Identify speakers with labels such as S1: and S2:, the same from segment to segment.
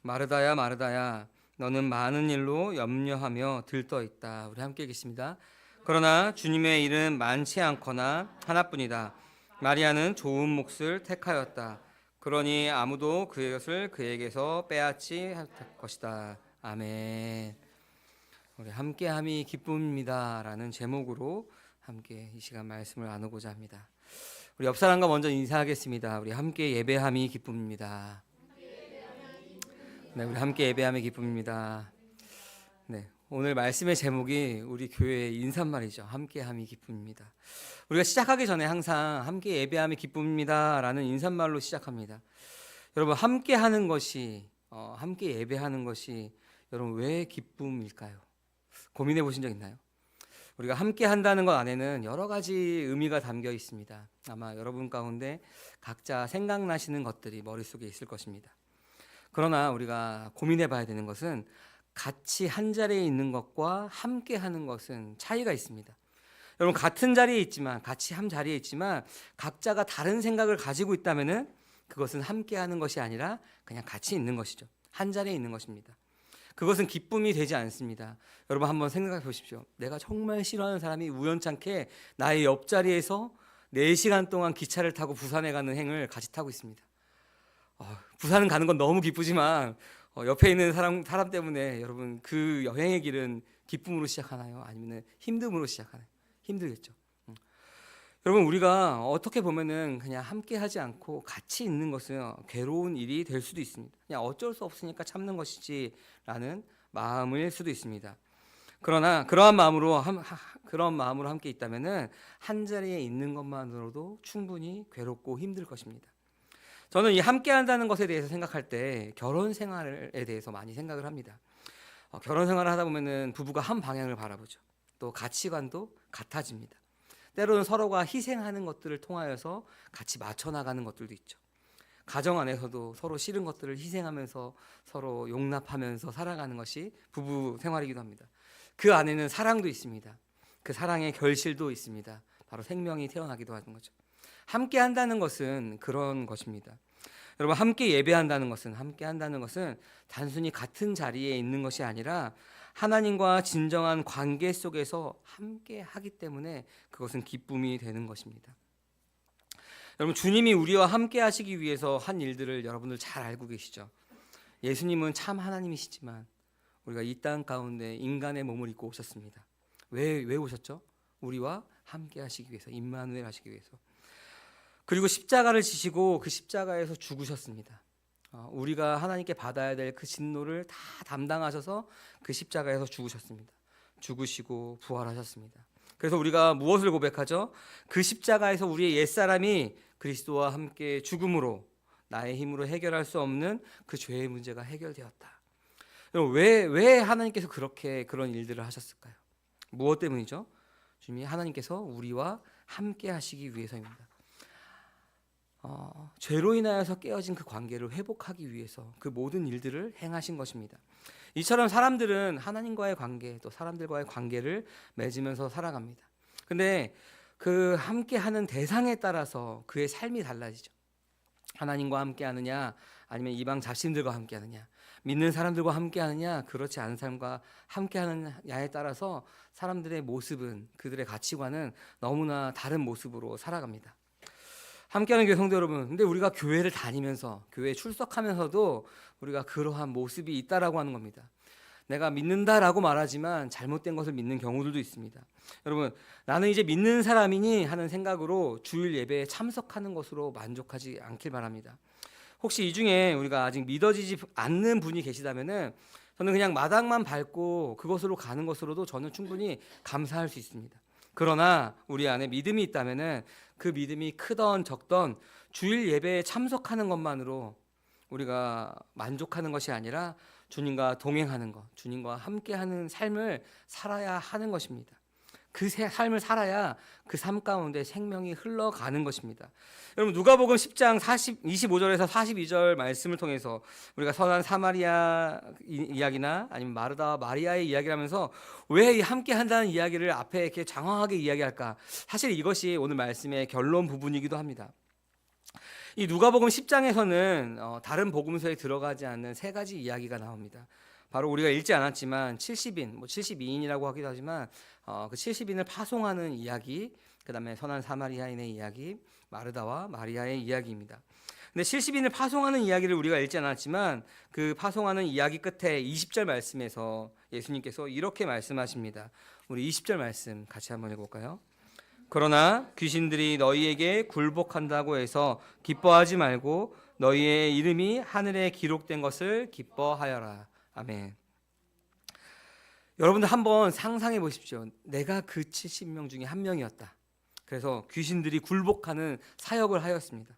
S1: 마르다야 마르다야 너는 많은 일로 염려하며 들떠 있다. 우리 함께 읽겠습니다. 그러나 주님의 일은 많지 않거나 하나뿐이다. 마리아는 좋은 몫을 택하였다. 그러니 아무도 그의 것을 그에게서 빼앗지 할 것이다. 아멘. 우리 함께함이 기쁨입니다라는 제목으로 함께 이 시간 말씀을 나누고자 합니다. 우리 옆 사람과 먼저 인사하겠습니다. 우리 함께 예배함이 기쁨입니다. 네, 우리 함께 예배함이 기쁨입니다. 네, 오늘 말씀의 제목이 우리 교회의 인사말이죠. 함께함이 기쁨입니다. 우리가 시작하기 전에 항상 함께 예배함이 기쁨입니다라는 인사말로 시작합니다. 여러분, 함께하는 것이 함께 예배하는 것이 여러분 왜 기쁨일까요? 고민해 보신 적 있나요? 우리가 함께 한다는 것 안에는 여러 가지 의미가 담겨 있습니다. 아마 여러분 가운데 각자 생각나시는 것들이 머릿속에 있을 것입니다. 그러나 우리가 고민해 봐야 되는 것은 같이 한 자리에 있는 것과 함께 하는 것은 차이가 있습니다. 여러분, 같은 자리에 있지만, 같이 한 자리에 있지만 각자가 다른 생각을 가지고 있다면은 그것은 함께 하는 것이 아니라 그냥 같이 있는 것이죠. 한 자리에 있는 것입니다. 그것은 기쁨이 되지 않습니다. 여러분, 한번 생각해 보십시오. 내가 정말 싫어하는 사람이 우연찮게 나의 옆자리에서 4시간 동안 기차를 타고 부산에 가는 행을 같이 타고 있습니다. 부산 가는 건 너무 기쁘지만 옆에 있는 사람 때문에 여러분 그 여행의 길은 기쁨으로 시작하나요? 아니면 힘듦으로 시작하나요? 힘들겠죠. 여러분, 우리가 어떻게 보면은 그냥 함께 하지 않고 같이 있는 것은 괴로운 일이 될 수도 있습니다. 그냥 어쩔 수 없으니까 참는 것이지라는 마음일 수도 있습니다. 그러나 그런 마음으로 함께 있다면은 한 자리에 있는 것만으로도 충분히 괴롭고 힘들 것입니다. 저는 이 함께 한다는 것에 대해서 생각할 때 결혼 생활에 대해서 많이 생각을 합니다. 결혼 생활을 하다 보면은 부부가 한 방향을 바라보죠. 또 가치관도 같아집니다. 때로는 서로가 희생하는 것들을 통하여서 같이 맞춰 나가는 것들도 있죠. 가정 안에서도 서로 싫은 것들을 희생하면서 서로 용납하면서 살아가는 것이 부부 생활이기도 합니다. 그 안에는 사랑도 있습니다. 그 사랑의 결실도 있습니다. 바로 생명이 태어나기도 하는 거죠. 함께 한다는 것은 그런 것입니다. 여러분, 함께 예배한다는 것은 단순히 같은 자리에 있는 것이 아니라 하나님과 진정한 관계 속에서 함께 하기 때문에 그것은 기쁨이 되는 것입니다. 여러분, 주님이 우리와 함께 하시기 위해서 한 일들을 여러분들 잘 알고 계시죠? 예수님은 참 하나님이시지만 우리가 이 땅 가운데 인간의 몸을 입고 오셨습니다. 왜 오셨죠? 우리와 함께 하시기 위해서, 임마누엘 하시기 위해서. 그리고 십자가를 지시고 그 십자가에서 죽으셨습니다. 우리가 하나님께 받아야 될 그 진노를 다 담당하셔서 그 십자가에서 죽으셨습니다. 죽으시고 부활하셨습니다. 그래서 우리가 무엇을 고백하죠? 그 십자가에서 우리의 옛사람이 그리스도와 함께 죽음으로 나의 힘으로 해결할 수 없는 그 죄의 문제가 해결되었다. 여러분, 왜 하나님께서 그런 일들을 하셨을까요? 무엇 때문이죠? 주님이 하나님께서 우리와 함께 하시기 위해서입니다. 죄로 인하여서 깨어진 그 관계를 회복하기 위해서 그 모든 일들을 행하신 것입니다. 이처럼 사람들은 하나님과의 관계, 또 사람들과의 관계를 맺으면서 살아갑니다. 근데 그 함께하는 대상에 따라서 그의 삶이 달라지죠. 하나님과 함께하느냐, 아니면 이방 잡신들과 함께하느냐, 믿는 사람들과 함께하느냐, 그렇지 않은 사람과 함께하느냐에 따라서 사람들의 모습은, 그들의 가치관은 너무나 다른 모습으로 살아갑니다. 함께하는 교회 성도 여러분, 근데 우리가 교회를 다니면서, 교회에 출석하면서도 우리가 그러한 모습이 있다라고 하는 겁니다. 내가 믿는다라고 말하지만 잘못된 것을 믿는 경우들도 있습니다. 여러분, 나는 이제 믿는 사람이니 하는 생각으로 주일 예배에 참석하는 것으로 만족하지 않길 바랍니다. 혹시 이 중에 우리가 아직 믿어지지 않는 분이 계시다면은 저는 그냥 마당만 밟고 그것으로 가는 것으로도 저는 충분히 감사할 수 있습니다. 그러나 우리 안에 믿음이 있다면은 그 믿음이 크던 적던 주일 예배에 참석하는 것만으로 우리가 만족하는 것이 아니라 주님과 동행하는 것, 주님과 함께하는 삶을 살아야 하는 것입니다. 그 삶을 살아야 그 삶 가운데 생명이 흘러가는 것입니다. 여러분, 누가복음 10장 25절에서 42절 말씀을 통해서 우리가 선한 사마리아 이야기나 아니면 마르다와 마리아의 이야기를 하면서 왜 함께 한다는 이야기를 앞에 이렇게 장황하게 이야기할까? 사실 이것이 오늘 말씀의 결론 부분이기도 합니다. 이 누가복음 10장에서는 다른 복음서에 들어가지 않는 세 가지 이야기가 나옵니다. 바로 우리가 읽지 않았지만 70인, 72인이라고 하기도 하지만 그 70인을 파송하는 이야기, 그 다음에 선한 사마리아인의 이야기, 마르다와 마리아의 이야기입니다. 근데 70인을 파송하는 이야기를 우리가 읽지 않았지만 그 파송하는 이야기 끝에 20절 말씀에서 예수님께서 이렇게 말씀하십니다. 우리 20절 말씀 같이 한번 읽어볼까요? 그러나 귀신들이 너희에게 굴복한다고 해서 기뻐하지 말고 너희의 이름이 하늘에 기록된 것을 기뻐하여라. 아멘. 여러분들 한번 상상해 보십시오. 내가 그 70명 중에 한 명이었다. 그래서 귀신들이 굴복하는 사역을 하였습니다.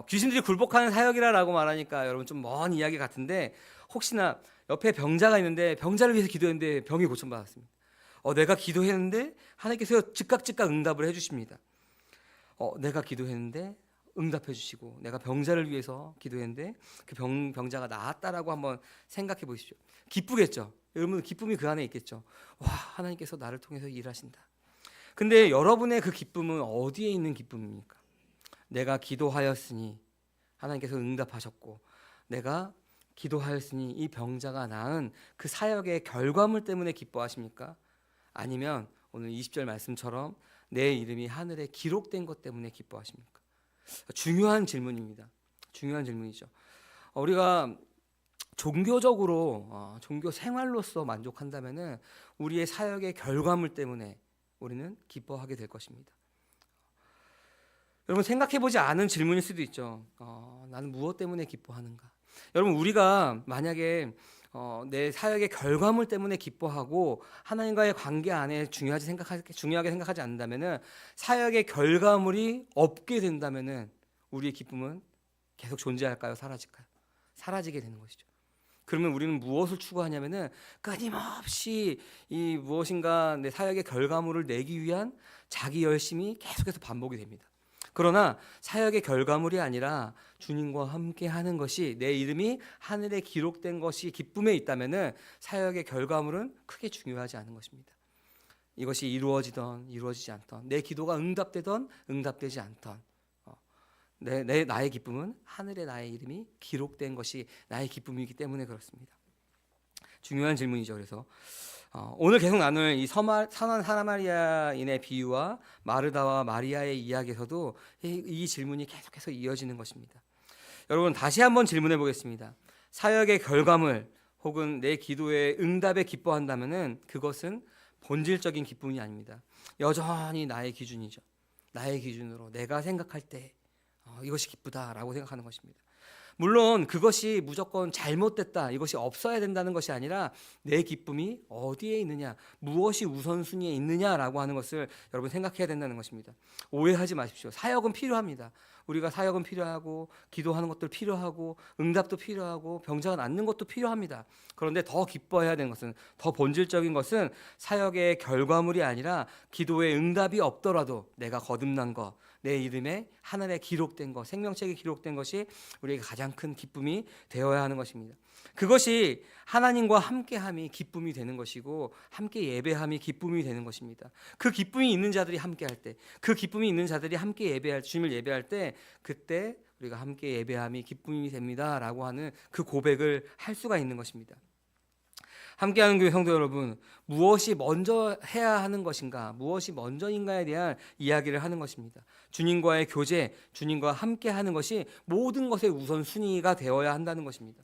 S1: 귀신들이 굴복하는 사역이라고 말하니까 여러분 좀 먼 이야기 같은데, 혹시나 옆에 병자가 있는데 병자를 위해서 기도했는데 병이 고침받았습니다. 내가 기도했는데 하나님께서 즉각 응답을 해주십니다. 내가 기도했는데 응답해 주시고, 내가 병자를 위해서 기도했는데 그 병자가 나았다라고 한번 생각해 보십시오. 기쁘겠죠? 여러분 기쁨이 그 안에 있겠죠. 와, 하나님께서 나를 통해서 일하신다. 근데 여러분의 그 기쁨은 어디에 있는 기쁨입니까? 내가 기도하였으니 하나님께서 응답하셨고, 내가 기도하였으니 이 병자가 나은 그 사역의 결과물 때문에 기뻐하십니까? 아니면 오늘 20절 말씀처럼 내 이름이 하늘에 기록된 것 때문에 기뻐하십니까? 중요한 질문입니다. 중요한 질문이죠. 우리가 종교적으로 종교 생활로서 만족한다면은 우리의 사역의 결과물 때문에 우리는 기뻐하게 될 것입니다. 여러분 생각해보지 않은 질문일 수도 있죠. 나는 무엇 때문에 기뻐하는가? 여러분 우리가 만약에 내 사역의 결과물 때문에 기뻐하고 하나님과의 관계 안에 중요하게 생각하지 않는다면은, 사역의 결과물이 없게 된다면은 우리의 기쁨은 계속 존재할까요? 사라질까요? 사라지게 되는 것이죠. 그러면 우리는 무엇을 추구하냐면은 끊임없이 이 무엇인가 내 사역의 결과물을 내기 위한 자기 열심이 계속해서 반복이 됩니다. 그러나 사역의 결과물이 아니라 주님과 함께 하는 것이, 내 이름이 하늘에 기록된 것이 기쁨에 있다면은 사역의 결과물은 크게 중요하지 않은 것입니다. 이것이 이루어지던 이루어지지 않던, 내 기도가 응답되던 응답되지 않던, 나의 기쁨은 하늘에 나의 이름이 기록된 것이 나의 기쁨이기 때문에 그렇습니다. 중요한 질문이죠. 그래서 오늘 계속 나눌 이 선한 사마리아인의 비유와 마르다와 마리아의 이야기에서도 이 질문이 계속해서 이어지는 것입니다. 여러분 다시 한번 질문해 보겠습니다. 사역의 결과물 혹은 내 기도의 응답에 기뻐한다면은 그것은 본질적인 기쁨이 아닙니다. 여전히 나의 기준이죠. 나의 기준으로 내가 생각할 때 이것이 기쁘다라고 생각하는 것입니다. 물론 그것이 무조건 잘못됐다, 이것이 없어야 된다는 것이 아니라 내 기쁨이 어디에 있느냐, 무엇이 우선순위에 있느냐라고 하는 것을 여러분 생각해야 된다는 것입니다. 오해하지 마십시오. 사역은 필요합니다. 우리가 사역은 필요하고, 기도하는 것도 필요하고, 응답도 필요하고, 병자가 낫는 것도 필요합니다. 그런데 더 기뻐해야 되는 것은, 더 본질적인 것은 사역의 결과물이 아니라 기도의 응답이 없더라도 내가 거듭난 것, 내 이름에 하늘에 기록된 것, 생명책에 기록된 것이 우리에게 가장 큰 기쁨이 되어야 하는 것입니다. 그것이 하나님과 함께함이 기쁨이 되는 것이고, 함께 예배함이 기쁨이 되는 것입니다. 그 기쁨이 있는 자들이 함께할 때, 그 기쁨이 있는 자들이 함께 주님을 예배할 때, 그때 우리가 함께 예배함이 기쁨이 됩니다라고 하는 그 고백을 할 수가 있는 것입니다. 함께하는 교회 성도 여러분, 무엇이 먼저 해야 하는 것인가, 무엇이 먼저인가에 대한 이야기를 하는 것입니다. 주님과의 교제, 주님과 함께하는 것이 모든 것의 우선순위가 되어야 한다는 것입니다.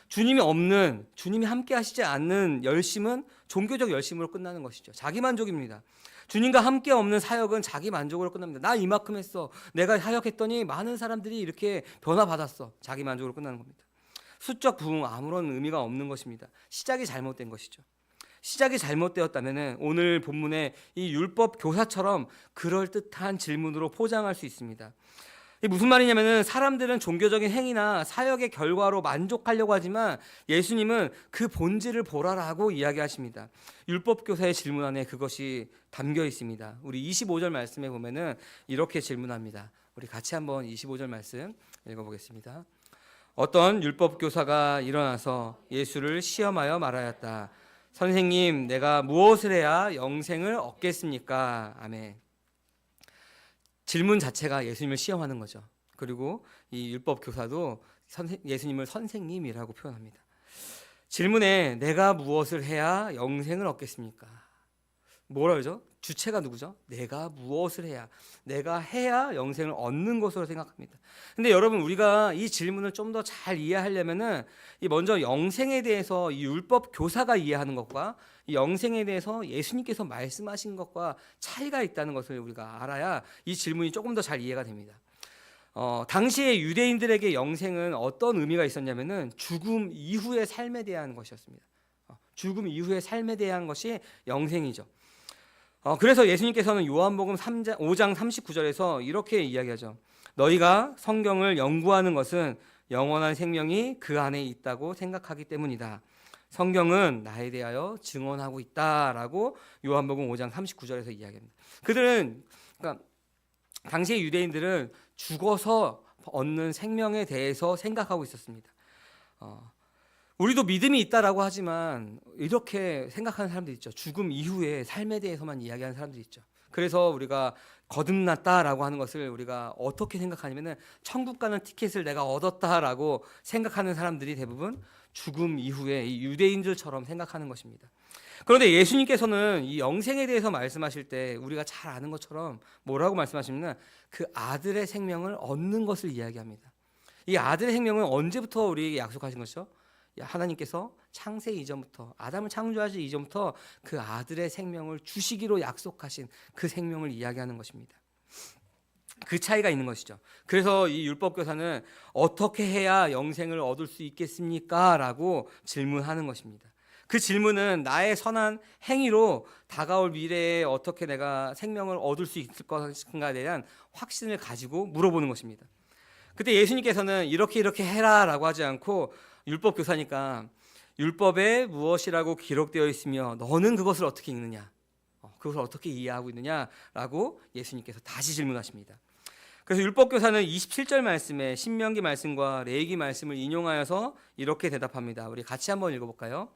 S1: 주님이 없는, 주님이 함께하시지 않는 열심은 종교적 열심으로 끝나는 것이죠. 자기만족입니다. 주님과 함께 없는 사역은 자기만족으로 끝납니다. 나 이만큼 했어, 내가 사역했더니 많은 사람들이 이렇게 변화받았어, 자기만족으로 끝나는 겁니다. 수적 부흥, 아무런 의미가 없는 것입니다. 시작이 잘못된 것이죠. 시작이 잘못되었다면 오늘 본문의 이 율법 교사처럼 그럴듯한 질문으로 포장할 수 있습니다. 이게 무슨 말이냐면, 사람들은 종교적인 행위나 사역의 결과로 만족하려고 하지만 예수님은 그 본질을 보라라고 이야기하십니다. 율법 교사의 질문 안에 그것이 담겨 있습니다. 우리 25절 말씀에 보면은 이렇게 질문합니다. 우리 같이 한번 25절 말씀 읽어보겠습니다. 어떤 율법 교사가 일어나서 예수를 시험하여 말하였다. 선생님, 내가 무엇을 해야 영생을 얻겠습니까? 아멘. 질문 자체가 예수님을 시험하는 거죠. 그리고 이 율법 교사도 예수님을 선생님이라고 표현합니다. 질문에 내가 무엇을 해야 영생을 얻겠습니까? 뭐라 그러죠? 주체가 누구죠? 내가 무엇을 해야, 내가 해야 영생을 얻는 것으로 생각합니다. 근데 여러분, 우리가 이 질문을 좀 더 잘 이해하려면은 이 먼저 영생에 대해서 이 율법 교사가 이해하는 것과 이 영생에 대해서 예수님께서 말씀하신 것과 차이가 있다는 것을 우리가 알아야 이 질문이 조금 더 잘 이해가 됩니다. 당시에 유대인들에게 영생은 어떤 의미가 있었냐면은 죽음 이후의 삶에 대한 것이었습니다. 죽음 이후의 삶에 대한 것이 영생이죠. 그래서 예수님께서는 요한복음 5장 39절에서 이렇게 이야기하죠. 너희가 성경을 연구하는 것은 영원한 생명이 그 안에 있다고 생각하기 때문이다. 성경은 나에 대하여 증언하고 있다라고 요한복음 5장 39절에서 이야기합니다. 그러니까 당시의 유대인들은 죽어서 얻는 생명에 대해서 생각하고 있었습니다. 우리도 믿음이 있다라고 하지만 이렇게 생각하는 사람들이 있죠. 죽음 이후의 삶에 대해서만 이야기하는 사람들이 있죠. 그래서 우리가 거듭났다라고 하는 것을 우리가 어떻게 생각하냐면은 천국 가는 티켓을 내가 얻었다라고 생각하는 사람들이 대부분 죽음 이후에 이 유대인들처럼 생각하는 것입니다. 그런데 예수님께서는 이 영생에 대해서 말씀하실 때 우리가 잘 아는 것처럼 뭐라고 말씀하시냐면 그 아들의 생명을 얻는 것을 이야기합니다. 이 아들의 생명은 언제부터 우리에게 약속하신 것이죠? 하나님께서 창세 이전부터, 아담을 창조하기 이전부터 그 아들의 생명을 주시기로 약속하신 그 생명을 이야기하는 것입니다. 그 차이가 있는 것이죠. 그래서 이 율법교사는 어떻게 해야 영생을 얻을 수 있겠습니까? 라고 질문하는 것입니다. 그 질문은 나의 선한 행위로 다가올 미래에 어떻게 내가 생명을 얻을 수 있을 것인가에 대한 확신을 가지고 물어보는 것입니다. 그때 예수님께서는 이렇게 해라라고 하지 않고 율법 교사니까 율법에 무엇이라고 기록되어 있으며 너는 그것을 어떻게 읽느냐, 그것을 어떻게 이해하고 있느냐라고 예수님께서 다시 질문하십니다. 그래서 율법 교사는 27절 말씀에 신명기 말씀과 레위기 말씀을 인용하여서 이렇게 대답합니다. 우리 같이 한번 읽어볼까요?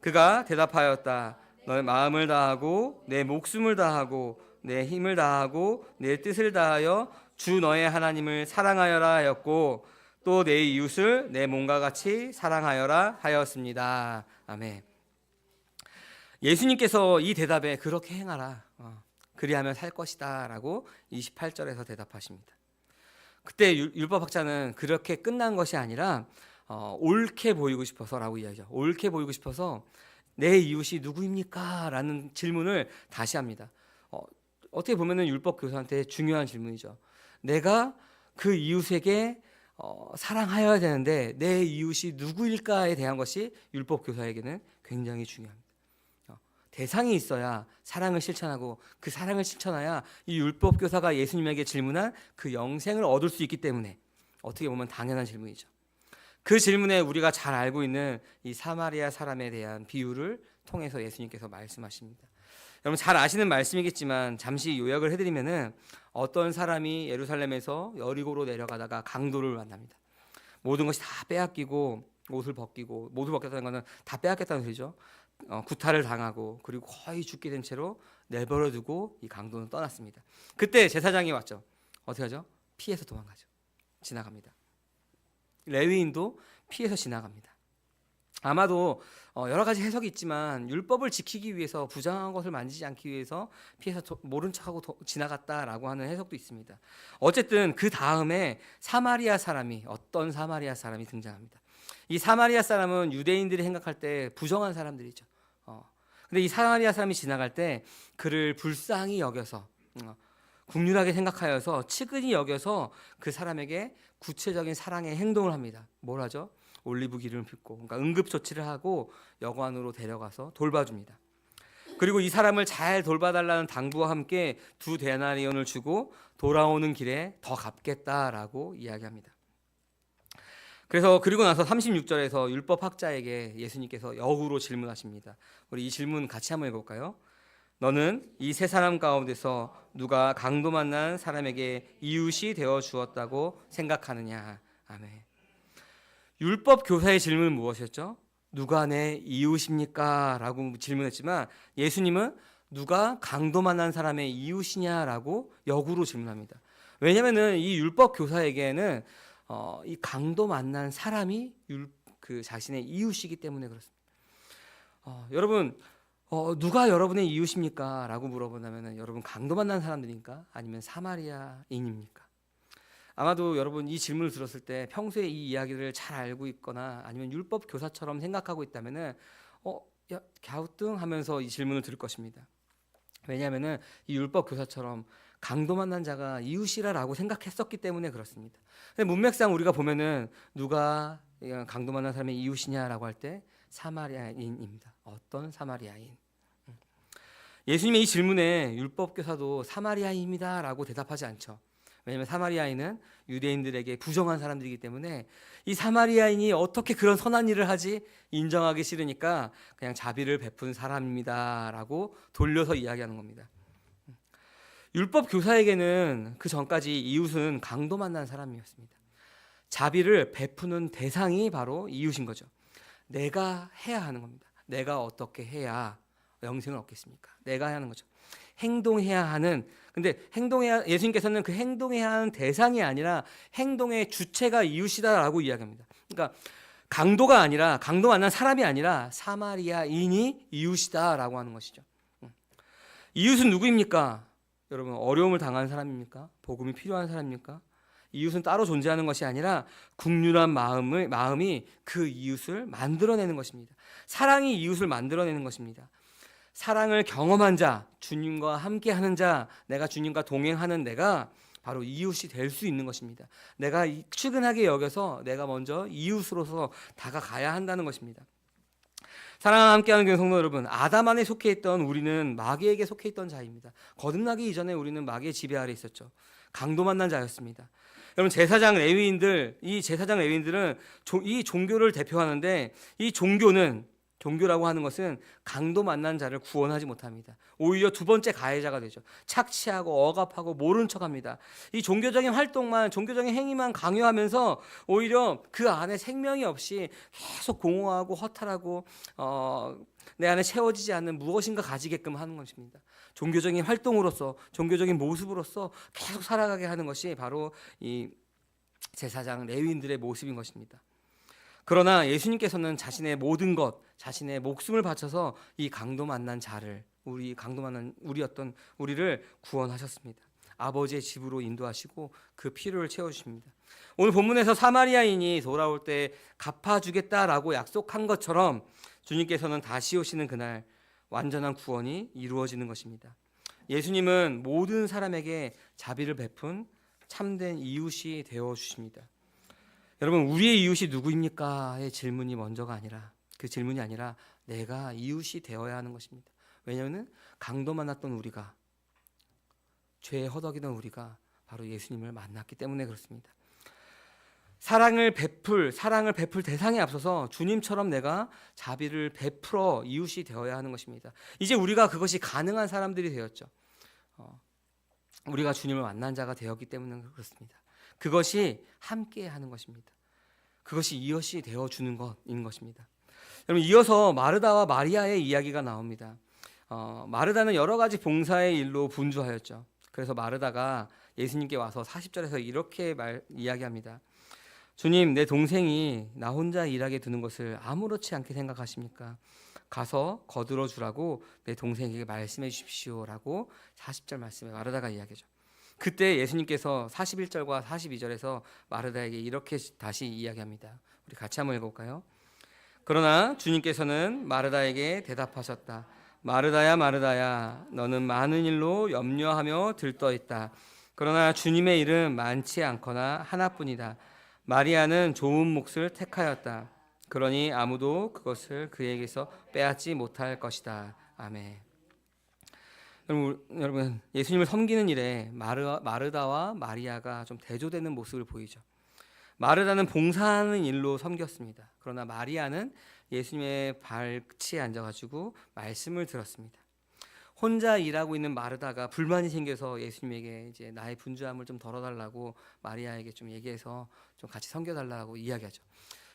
S1: 그가 대답하였다. 너의 마음을 다하고 내 목숨을 다하고 내 힘을 다하고 내 뜻을 다하여 주 너의 하나님을 사랑하여라 하였고 또 내 이웃을 내 몸과 같이 사랑하여라 하였습니다. 아멘. 예수님께서 이 대답에 그렇게 행하라, 그리하면 살 것이다 라고 28절에서 대답하십니다. 그때 율법학자는 그렇게 끝난 것이 아니라 옳게 보이고 싶어서라고 이야기하죠. 옳게 보이고 싶어서 내 이웃이 누구입니까? 라는 질문을 다시 합니다. 어떻게 보면 율법 교사한테 중요한 질문이죠. 내가 그 이웃에게 사랑하여야 되는데 내 이웃이 누구일까에 대한 것이 율법 교사에게는 굉장히 중요합니다. 대상이 있어야 사랑을 실천하고 그 사랑을 실천해야 이 율법 교사가 예수님에게 질문한 그 영생을 얻을 수 있기 때문에 어떻게 보면 당연한 질문이죠. 그 질문에 우리가 잘 알고 있는 이 사마리아 사람에 대한 비유를 통해서 예수님께서 말씀하십니다. 여러분 잘 아시는 말씀이겠지만 잠시 요약을 해드리면은 어떤 사람이 예루살렘에서 여리고로 내려가다가 강도를 만납니다. 모든 것이 다 빼앗기고 옷을 벗기고, 옷을 벗겼다는 것은 다 빼앗겼다는 소리죠. 구타를 당하고 그리고 거의 죽게 된 채로 내버려두고 이 강도는 떠났습니다. 그때 제사장이 왔죠. 어떻게 하죠? 피해서 도망가죠. 지나갑니다. 레위인도 피해서 지나갑니다. 아마도 여러 가지 해석이 있지만 율법을 지키기 위해서, 부정한 것을 만지지 않기 위해서 피해서 모른 척하고 지나갔다라고 하는 해석도 있습니다. 어쨌든 그 다음에 어떤 사마리아 사람이 등장합니다. 이 사마리아 사람은 유대인들이 생각할 때 부정한 사람들이죠. 근데 이 사마리아 사람이 지나갈 때 그를 불쌍히 여겨서, 국률하게 생각하여서 측은히 여겨서 그 사람에게 구체적인 사랑의 행동을 합니다. 뭘 하죠? 올리브 기름을 붓고, 그러니까 응급조치를 하고 여관으로 데려가서 돌봐줍니다. 그리고 이 사람을 잘 돌봐달라는 당부와 함께 2데나리온을 주고 돌아오는 길에 더 갚겠다라고 이야기합니다. 그리고 나서 36절에서 율법학자에게 예수님께서 역으로 질문하십니다. 우리 이 질문 같이 한번 읽어볼까요? 너는 이 세 사람 가운데서 누가 강도 만난 사람에게 이웃이 되어 주었다고 생각하느냐? 아멘. 율법 교사의 질문은 무엇이었죠? 누가 내 이웃입니까? 라고 질문했지만 예수님은 누가 강도 만난 사람의 이웃이냐라고 역으로 질문합니다. 왜냐하면은 이 율법 교사에게는 이 강도 만난 사람이 그 자신의 이웃이기 때문에 그렇습니다. 여러분 누가 여러분의 이웃입니까? 라고 물어본다면 여러분 강도 만난 사람들입니까? 아니면 사마리아인입니까? 아마도 여러분 이 질문을 들었을 때 평소에 이 이야기를 잘 알고 있거나 아니면 율법 교사처럼 생각하고 있다면은 야, 갸우뚱하면서 이 질문을 들을 것입니다. 왜냐하면은 이 율법 교사처럼 강도 만난 자가 이웃이라라고 생각했었기 때문에 그렇습니다. 근데 문맥상 우리가 보면은 누가 강도 만난 사람의 이웃이냐라고 할 때 사마리아인입니다. 어떤 사마리아인? 예수님의 이 질문에 율법 교사도 사마리아인입니다라고 대답하지 않죠. 왜냐하면 사마리아인은 유대인들에게 부정한 사람들이기 때문에 이 사마리아인이 어떻게 그런 선한 일을 하지 인정하기 싫으니까 그냥 자비를 베푼 사람입니다라고 돌려서 이야기하는 겁니다. 율법 교사에게는 그 전까지 이웃은 강도 만난 사람이었습니다. 자비를 베푸는 대상이 바로 이웃인 거죠. 내가 해야 하는 겁니다. 내가 어떻게 해야 영생을 얻겠습니까? 내가 해야 하는 거죠. 행동해야 하는, 근데 예수님께서는 그 행동해야 하는 대상이 아니라 행동의 주체가 이웃이다라고 이야기합니다. 그러니까 강도가 아니라, 강도 만난 사람이 아니라 사마리아인이 이웃이다라고 하는 것이죠. 이웃은 누구입니까? 여러분, 어려움을 당한 사람입니까? 복음이 필요한 사람입니까? 이웃은 따로 존재하는 것이 아니라 국률한 마음이 그 이웃을 만들어내는 것입니다. 사랑이 이웃을 만들어내는 것입니다. 사랑을 경험한 자, 주님과 함께하는 자, 내가 주님과 동행하는 내가 바로 이웃이 될 수 있는 것입니다. 내가 측은하게 여겨서 내가 먼저 이웃으로서 다가가야 한다는 것입니다. 사랑과 함께하는 교회 성도 여러분, 아담 안에 속해 있던 우리는 마귀에게 속해 있던 자입니다. 거듭나기 이전에 우리는 마귀의 지배 아래 있었죠. 강도 만난 자였습니다. 여러분, 제사장 레위인들은 이 종교를 대표하는데, 이 종교라고 하는 것은 강도 만난 자를 구원하지 못합니다. 오히려 두 번째 가해자가 되죠. 착취하고 억압하고 모른 척합니다. 이 종교적인 행위만 강요하면서 오히려 그 안에 생명이 없이 계속 공허하고 허탈하고 내 안에 채워지지 않는 무엇인가 가지게끔 하는 것입니다. 종교적인 활동으로서, 종교적인 모습으로서 계속 살아가게 하는 것이 바로 이 제사장 레위인들의 모습인 것입니다. 그러나 예수님께서는 자신의 모든 것, 자신의 목숨을 바쳐서 이 강도 만난 자를, 우리를 구원하셨습니다. 아버지의 집으로 인도하시고 그 필요를 채워주십니다. 오늘 본문에서 사마리아인이 돌아올 때 갚아주겠다라고 약속한 것처럼 주님께서는 다시 오시는 그날 완전한 구원이 이루어지는 것입니다. 예수님은 모든 사람에게 자비를 베푼 참된 이웃이 되어주십니다. 여러분, 우리의 이웃이 누구입니까?의 질문이 먼저가 아니라, 그 질문이 아니라 내가 이웃이 되어야 하는 것입니다. 왜냐하면 강도 만났던 우리가, 죄에 허덕이던 우리가 바로 예수님을 만났기 때문에 그렇습니다. 사랑을 베풀 대상에 앞서서 주님처럼 내가 자비를 베풀어 이웃이 되어야 하는 것입니다. 이제 우리가 그것이 가능한 사람들이 되었죠. 우리가 주님을 만난 자가 되었기 때문에 그렇습니다. 그것이 함께 하는 것입니다. 그것이 이웃이 되어주는 것인 것입니다. 여러분, 이어서 마르다와 마리아의 이야기가 나옵니다. 마르다는 여러 가지 봉사의 일로 분주하였죠. 그래서 마르다가 예수님께 와서 40절에서 이렇게 이야기합니다. 주님, 내 동생이 나 혼자 일하게 두는 것을 아무렇지 않게 생각하십니까? 가서 거들어 주라고 내 동생에게 말씀해 주십시오라고 40절 말씀에 마르다가 이야기하죠. 그때 예수님께서 41절과 42절에서 마르다에게 이렇게 다시 이야기합니다. 우리 같이 한번 읽어볼까요? 그러나 주님께서는 마르다에게 대답하셨다. 마르다야, 마르다야, 너는 많은 일로 염려하며 들떠있다. 그러나 주님의 일은 많지 않거나 하나뿐이다. 마리아는 좋은 몫을 택하였다. 그러니 아무도 그것을 그에게서 빼앗지 못할 것이다. 아멘. 여러분, 예수님을 섬기는 일에 마르다와 마리아가 좀 대조되는 모습을 보이죠. 마르다는 봉사하는 일로 섬겼습니다. 그러나 마리아는 예수님의 발치에 앉아가지고 말씀을 들었습니다. 혼자 일하고 있는 마르다가 불만이 생겨서 예수님에게 이제 나의 분주함을 좀 덜어달라고 마리아에게 좀 얘기해서 좀 같이 섬겨달라고 이야기하죠.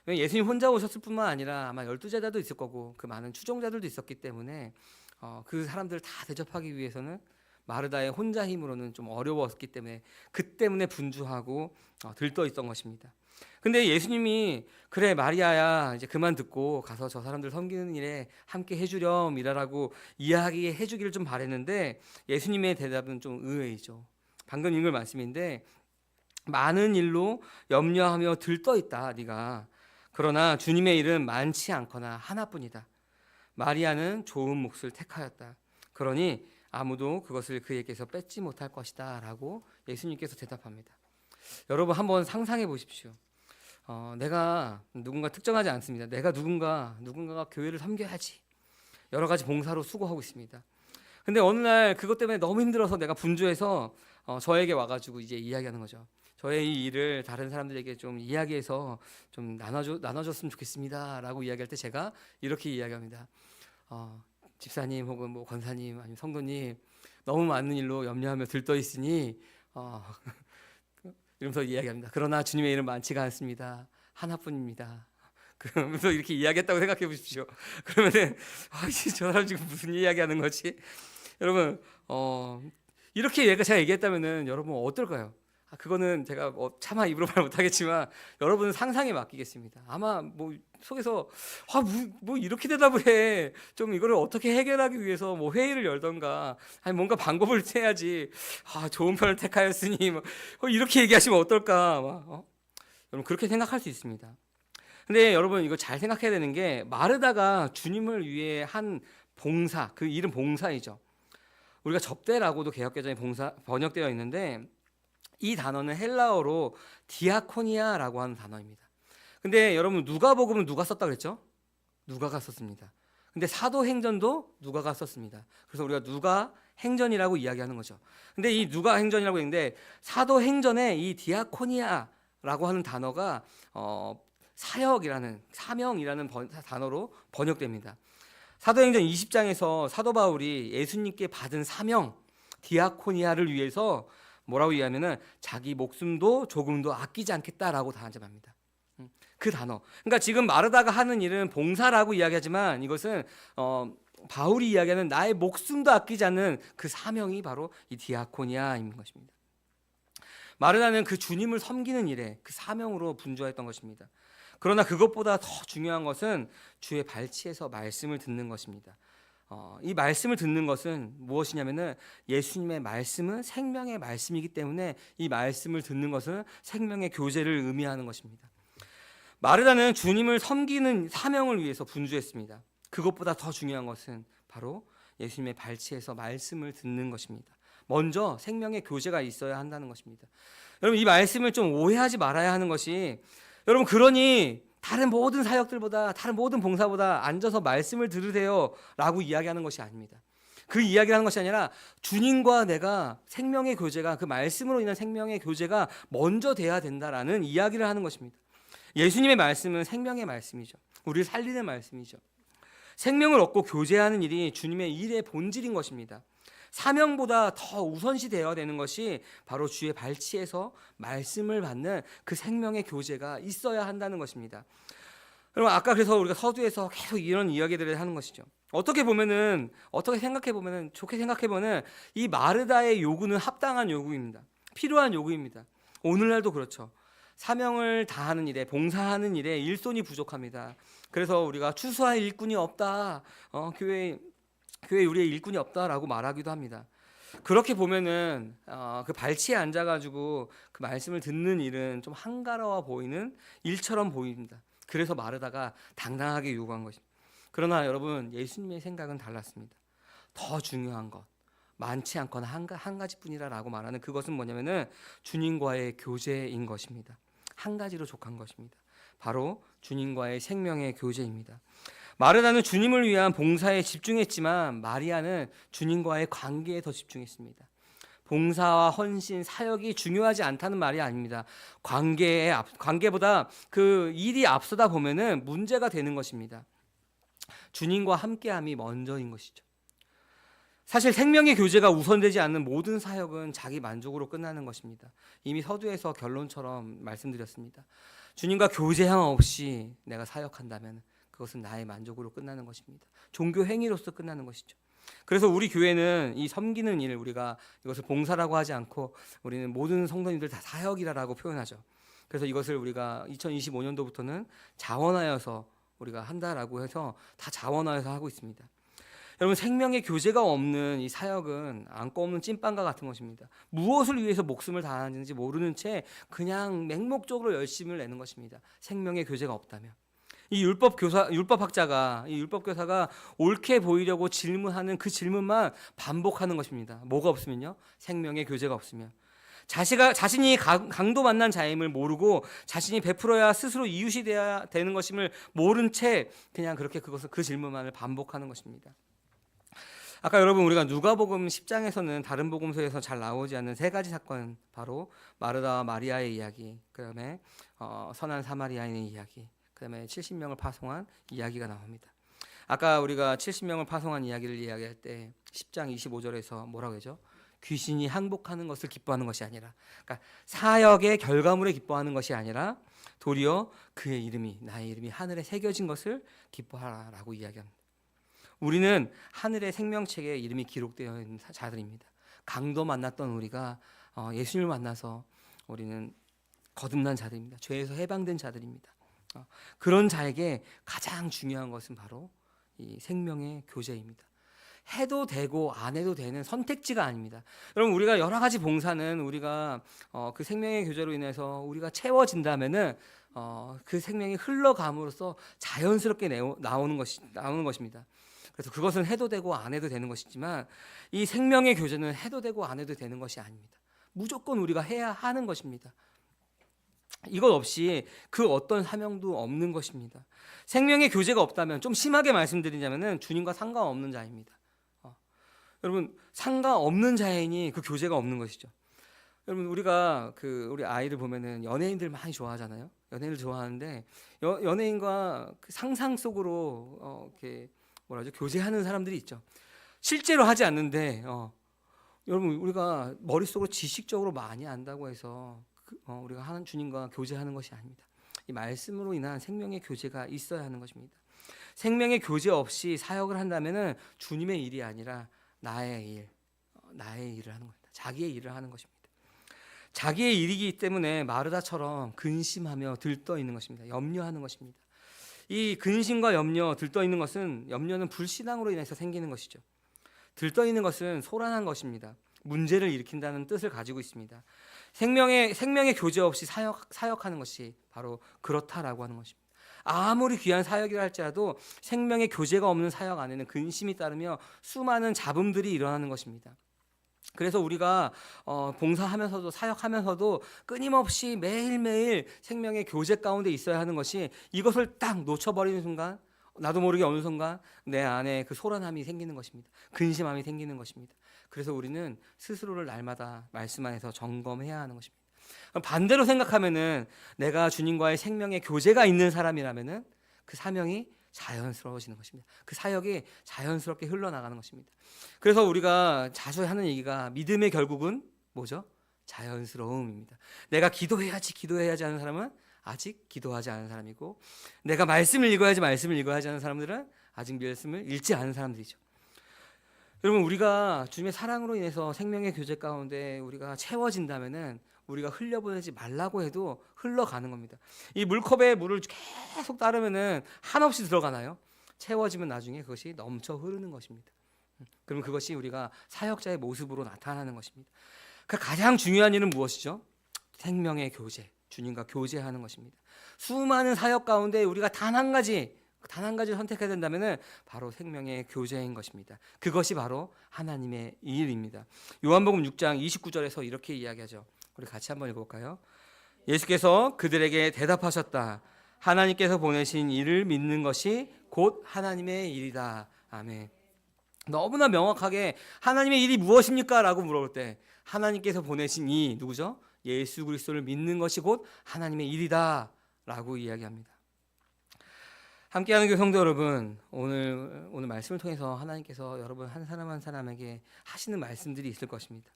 S1: 예수님 혼자 오셨을 뿐만 아니라 아마 12제자도 있을 거고 그 많은 추종자들도 있었기 때문에 그 사람들을 다 대접하기 위해서는 마르다의 혼자 힘으로는 좀 어려웠기 때문에 그 때문에 분주하고 들떠 있던 것입니다. 근데 예수님이 그래 마리아야 이제 그만 듣고 가서 저 사람들 섬기는 일에 함께 해주렴이라고 이야기해 주기를 좀 바랬는데 예수님의 대답은 좀 의외이죠. 방금 읽은 말씀인데 많은 일로 염려하며 들떠 있다 네가. 그러나 주님의 일은 많지 않거나 하나뿐이다. 마리아는 좋은 몫을 택하였다. 그러니 아무도 그것을 그에게서 뺏지 못할 것이다 라고 예수님께서 대답합니다. 여러분 한번 상상해 보십시오. 내가 누군가 특정하지 않습니다. 내가 누군가가 교회를 섬겨야지. 여러 가지 봉사로 수고하고 있습니다. 근데 어느 날 그것 때문에 너무 힘들어서 내가 분주해서 저에게 와가지고 이제 이야기하는 거죠. 저의 이 일을 다른 사람들에게 좀 이야기해서 좀 나눠줬으면 좋겠습니다라고 이야기할 때 제가 이렇게 이야기합니다. 집사님 혹은 뭐 권사님 아니면 성도님 너무 많은 일로 염려하며 들떠 있으니 이러면서 이야기합니다. 그러나 주님의 일은 많지가 않습니다. 하나뿐입니다. 그러면서 이렇게 이야기했다고 생각해 보십시오. 그러면은 저 사람 지금 무슨 이야기하는 거지? 여러분 이렇게 제가 얘기했다면은 여러분 어떨까요? 그거는 제가 차마 입으로 말 못하겠지만 여러분은 상상에 맡기겠습니다. 아마 뭐 속에서 뭐 이렇게 대답을 해. 좀 이거를 어떻게 해결하기 위해서 뭐 회의를 열던가 아니 뭔가 방법을 해야지. 좋은 편을 택하였으니 뭐 이렇게 얘기하시면 어떨까? 여러분 그렇게 생각할 수 있습니다. 근데 여러분 이거 잘 생각해야 되는 게 마르다가 주님을 위해 한 봉사, 그 이름 봉사이죠. 우리가 접대라고도 개역개정에 번역되어 있는데 이 단어는 헬라어로 디아코니아라고 하는 단어입니다. 근데 여러분 누가복음은 누가 썼다 그랬죠? 누가가 썼습니다. 근데 사도행전도 누가가 썼습니다. 그래서 우리가 누가행전이라고 이야기하는 거죠. 근데 이 누가행전이라고 했는데 사도행전에 이 디아코니아라고 하는 단어가 사명이라는 단어로 번역됩니다. 사도행전 20장에서 사도 바울이 예수님께 받은 사명 디아코니아를 위해서 뭐라고 이야기하면은 자기 목숨도 조금도 아끼지 않겠다라고 단언합니다. 그 단어. 그러니까 지금 마르다가 하는 일은 봉사라고 이야기하지만 이것은 바울이 이야기하는 나의 목숨도 아끼지 않는 그 사명이 바로 이 디아코니아인 것입니다. 마르다는 그 주님을 섬기는 일에 그 사명으로 분주했던 것입니다. 그러나 그것보다 더 중요한 것은 주의 발치에서 말씀을 듣는 것입니다. 이 말씀을 듣는 것은 무엇이냐면은 예수님의 말씀은 생명의 말씀이기 때문에 이 말씀을 듣는 것은 생명의 교제를 의미하는 것입니다. 마르다는 주님을 섬기는 사명을 위해서 분주했습니다. 그것보다 더 중요한 것은 바로 예수님의 발치에서 말씀을 듣는 것입니다. 먼저 생명의 교제가 있어야 한다는 것입니다. 여러분 이 말씀을 좀 오해하지 말아야 하는 것이 여러분 그러니 다른 모든 사역들보다 다른 모든 봉사보다 앉아서 말씀을 들으세요 라고 이야기하는 것이 아닙니다. 그 이야기를 하는 것이 아니라 주님과 내가 생명의 교제가 그 말씀으로 인한 생명의 교제가 먼저 돼야 된다라는 이야기를 하는 것입니다. 예수님의 말씀은 생명의 말씀이죠. 우리를 살리는 말씀이죠. 생명을 얻고 교제하는 일이 주님의 일의 본질인 것입니다. 사명보다 더 우선시 되어야 되는 것이 바로 주의 발치에서 말씀을 받는 그 생명의 교제가 있어야 한다는 것입니다. 여러분 아까 그래서 우리가 서두에서 계속 이런 이야기들을 하는 것이죠. 어떻게 생각해 보면은 좋게 생각해 보면 이 마르다의 요구는 합당한 요구입니다. 필요한 요구입니다. 오늘날도 그렇죠. 사명을 다하는 일에 봉사하는 일에 일손이 부족합니다. 그래서 우리가 추수할 일꾼이 없다. 교회에 우리의 일꾼이 없다라고 말하기도 합니다. 그렇게 보면은 그 발치에 앉아가지고 그 말씀을 듣는 일은 좀 한가로워 보이는 일처럼 보입니다. 그래서 마르다가 당당하게 요구한 것입니다. 그러나 여러분 예수님의 생각은 달랐습니다. 더 중요한 것, 많지 않거나 한 가지뿐이라라고 말하는 그것은 뭐냐면은 주님과의 교제인 것입니다. 한 가지로 족한 것입니다. 바로 주님과의 생명의 교제입니다. 마르다는 주님을 위한 봉사에 집중했지만 마리아는 주님과의 관계에 더 집중했습니다. 봉사와 헌신, 사역이 중요하지 않다는 말이 아닙니다. 관계보다 그 일이 앞서다 보면은 문제가 되는 것입니다. 주님과 함께함이 먼저인 것이죠. 사실 생명의 교제가 우선되지 않는 모든 사역은 자기 만족으로 끝나는 것입니다. 이미 서두에서 결론처럼 말씀드렸습니다. 주님과 교제함 없이 내가 사역한다면 그것은 나의 만족으로 끝나는 것입니다. 종교 행위로서 끝나는 것이죠. 그래서 우리 교회는 이 섬기는 일을 우리가 이것을 봉사라고 하지 않고 우리는 모든 성도님들 다 사역이라고 표현하죠. 그래서 이것을 우리가 2025년도부터는 자원하여서 우리가 한다라고 해서 다 자원하여서 하고 있습니다. 여러분, 생명의 교제가 없는 이 사역은 안고 없는 찐빵과 같은 것입니다. 무엇을 위해서 목숨을 다하는지 모르는 채 그냥 맹목적으로 열심을 내는 것입니다. 생명의 교제가 없다면. 이 율법학자가, 이 율법교사가 옳게 보이려고 질문하는 그 질문만 반복하는 것입니다. 뭐가 없으면요? 생명의 교제가 없으면. 자신이 강도 만난 자임을 모르고 자신이 베풀어야 스스로 이웃이 되어야 되는 것임을 모른 채 그냥 그렇게 그 질문만을 반복하는 것입니다. 아까 여러분 우리가 누가복음 10장에서는 다른 복음서에서 잘 나오지 않는 세 가지 사건, 바로 마르다와 마리아의 이야기, 그다음에 선한 사마리아인의 이야기, 그다음에 70명을 파송한 이야기가 나옵니다. 아까 우리가 70명을 파송한 이야기를 이야기할 때 10장 25절에서 뭐라고 하죠? 귀신이 항복하는 것을 기뻐하는 것이 아니라, 그러니까 사역의 결과물에 기뻐하는 것이 아니라 도리어 그의 이름이, 나의 이름이 하늘에 새겨진 것을 기뻐하라라고 이야기합니다. 우리는 하늘의 생명책에 이름이 기록되어 있는 자들입니다. 강도 만났던 우리가 예수님을 만나서 우리는 거듭난 자들입니다. 죄에서 해방된 자들입니다. 그런 자에게 가장 중요한 것은 바로 이 생명의 교제입니다. 해도 되고 안 해도 되는 선택지가 아닙니다. 여러분, 우리가 여러 가지 봉사는 우리가 그 생명의 교제로 인해서 우리가 채워진다면은 그 생명이 흘러감으로써 자연스럽게 나오는 것입니다. 그래서 그것은 해도 되고 안 해도 되는 것이지만 이 생명의 교제는 해도 되고 안 해도 되는 것이 아닙니다. 무조건 우리가 해야 하는 것입니다. 이것 없이 그 어떤 사명도 없는 것입니다. 생명의 교제가 없다면, 좀 심하게 말씀드리자면은 주님과 상관없는 자입니다. 여러분, 상관없는 자이니 그 교제가 없는 것이죠. 여러분, 우리가 우리 아이를 보면은 연예인들 많이 좋아하잖아요. 연예인을 좋아하는데 연예인과 그 상상 속으로 이렇게 교제하는 사람들이 있죠. 실제로 하지 않는데 여러분, 우리가 머릿속으로 지식적으로 많이 안다고 해서 우리가 주님과 교제하는 것이 아닙니다. 이 말씀으로 인한 생명의 교제가 있어야 하는 것입니다. 생명의 교제 없이 사역을 한다면은 주님의 일이 아니라 나의 일을 하는 겁니다. 자기의 일을 하는 것입니다. 자기의 일이기 때문에 마르다처럼 근심하며 들떠 있는 것입니다. 염려하는 것입니다. 이 근심과 염려, 들떠 있는 것은, 염려는 불신앙으로 인해서 생기는 것이죠. 들떠 있는 것은 소란한 것입니다. 문제를 일으킨다는 뜻을 가지고 있습니다. 생명의 교제 없이 사역하는 것이 바로 그렇다라고 하는 것입니다. 아무리 귀한 사역이라 할지라도 생명의 교제가 없는 사역 안에는 근심이 따르며 수많은 잡음들이 일어나는 것입니다. 그래서 우리가 봉사하면서도 사역하면서도 끊임없이 매일매일 생명의 교제 가운데 있어야 하는 것이, 이것을 딱 놓쳐버리는 순간, 나도 모르게 어느 순간 내 안에 그 소란함이 생기는 것입니다. 근심함이 생기는 것입니다. 그래서 우리는 스스로를 날마다 말씀 안에서 점검해야 하는 것입니다. 반대로 생각하면은, 내가 주님과의 생명의 교제가 있는 사람이라면은 그 사명이 자연스러워지는 것입니다. 그 사역이 자연스럽게 흘러나가는 것입니다. 그래서 우리가 자주 하는 얘기가, 믿음의 결국은 뭐죠? 자연스러움입니다. 내가 기도해야지 하는 사람은 아직 기도하지 않은 사람이고, 내가 말씀을 읽어야지 하는 사람들은 아직 말씀을 읽지 않은 사람들이죠. 여러분, 우리가 주님의 사랑으로 인해서 생명의 교제 가운데 우리가 채워진다면은 우리가 흘려보내지 말라고 해도 흘러가는 겁니다. 이 물컵에 물을 계속 따르면은 한없이 들어가나요? 채워지면 나중에 그것이 넘쳐 흐르는 것입니다. 그럼 그것이 우리가 사역자의 모습으로 나타나는 것입니다. 가장 중요한 일은 무엇이죠? 생명의 교제, 주님과 교제하는 것입니다. 수많은 사역 가운데 우리가 단 한 가지 선택해야 된다면은 바로 생명의 교제인 것입니다. 그것이 바로 하나님의 일입니다. 요한복음 6장 29절에서 이렇게 이야기하죠. 우리 같이 한번 읽어볼까요? 예수께서 그들에게 대답하셨다. 하나님께서 보내신 일을 믿는 것이 곧 하나님의 일이다. 아멘. 너무나 명확하게 하나님의 일이 무엇입니까? 라고 물어볼 때 하나님께서 보내신 이 누구죠? 예수 그리스도를 믿는 것이 곧 하나님의 일이다 라고 이야기합니다. 함께하는 교회 성도 여러분, 오늘 말씀을 통해서 하나님께서 여러분 한 사람 한 사람에게 하시는 말씀들이 있을 것입니다.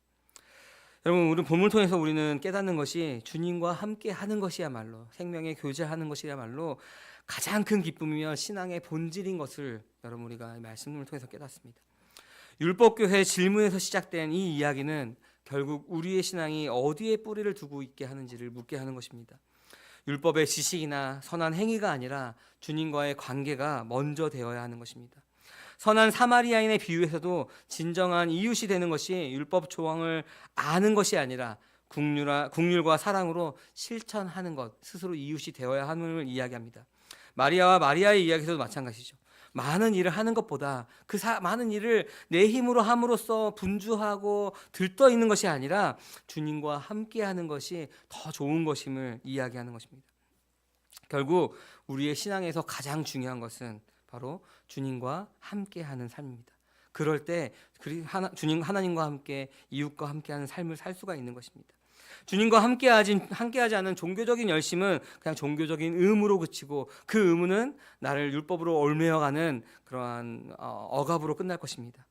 S1: 여러분, 우리 본문을 통해서 우리는 깨닫는 것이, 주님과 함께 하는 것이야말로, 생명의 교제하는 것이야말로 가장 큰 기쁨이며 신앙의 본질인 것을 여러분 우리가 이 말씀을 통해서 깨닫습니다. 율법교회 질문에서 시작된 이 이야기는 결국 우리의 신앙이 어디에 뿌리를 두고 있게 하는지를 묻게 하는 것입니다. 율법의 지식이나 선한 행위가 아니라 주님과의 관계가 먼저 되어야 하는 것입니다. 선한 사마리아인의 비유에서도 진정한 이웃이 되는 것이 율법 조항을 아는 것이 아니라 국률과 사랑으로 실천하는 것, 스스로 이웃이 되어야 함을 이야기합니다. 마리아와 마리아의 이야기에서도 마찬가지죠. 많은 일을 하는 것보다 많은 일을 내 힘으로 함으로써 분주하고 들떠 있는 것이 아니라 주님과 함께하는 것이 더 좋은 것임을 이야기하는 것입니다. 결국 우리의 신앙에서 가장 중요한 것은 바로 주님과 함께하는 삶입니다. 그럴 때 하나님과 함께 이웃과 함께하는 삶을 살 수가 있는 것입니다. 주님과 함께하지 않은 종교적인 열심은 그냥 종교적인 의무로 그치고 그 의무는 나를 율법으로 얽매여가는 그러한 억압으로 끝날 것입니다.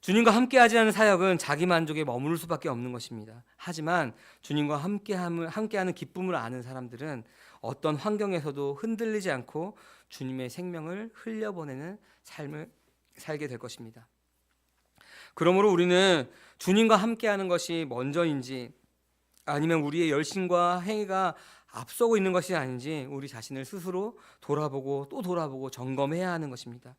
S1: 주님과 함께하지 않은 사역은 자기 만족에 머무를 수밖에 없는 것입니다. 하지만 주님과 함께하는 기쁨을 아는 사람들은 어떤 환경에서도 흔들리지 않고 주님의 생명을 흘려보내는 삶을 살게 될 것입니다. 그러므로 우리는 주님과 함께하는 것이 먼저인지 아니면 우리의 열심과 행위가 앞서고 있는 것이 아닌지 우리 자신을 스스로 돌아보고 또 돌아보고 점검해야 하는 것입니다.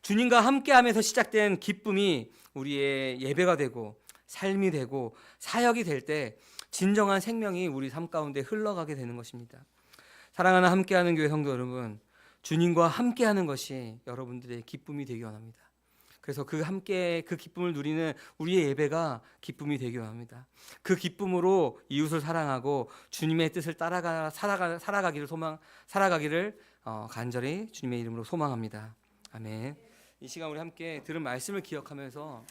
S1: 주님과 함께하면서 시작된 기쁨이 우리의 예배가 되고 삶이 되고 사역이 될 때 진정한 생명이 우리 삶 가운데 흘러가게 되는 것입니다. 사랑하는 함께하는 교회 성도 여러분, 주님과 함께하는 것이 여러분들의 기쁨이 되기 원합니다. 그래서 그 기쁨을 누리는 우리의 예배가 기쁨이 되기 원합니다. 그 기쁨으로 이웃을 사랑하고 주님의 뜻을 따라가 살아가기를 간절히 주님의 이름으로 소망합니다. 아멘. 이 시간 우리 함께 들은 말씀을 기억하면서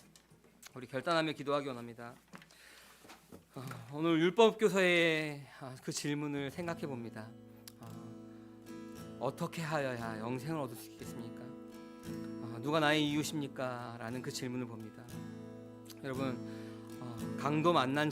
S1: 우리 결단하며 기도하기 원합니다. 오늘 율법교서의 그 질문을 생각해 봅니다. 어떻게 하여야 영생을 얻을 수 있겠습니까? 누가 나의 이웃입니까? 라는 그 질문을 봅니다. 여러분, 강도 만난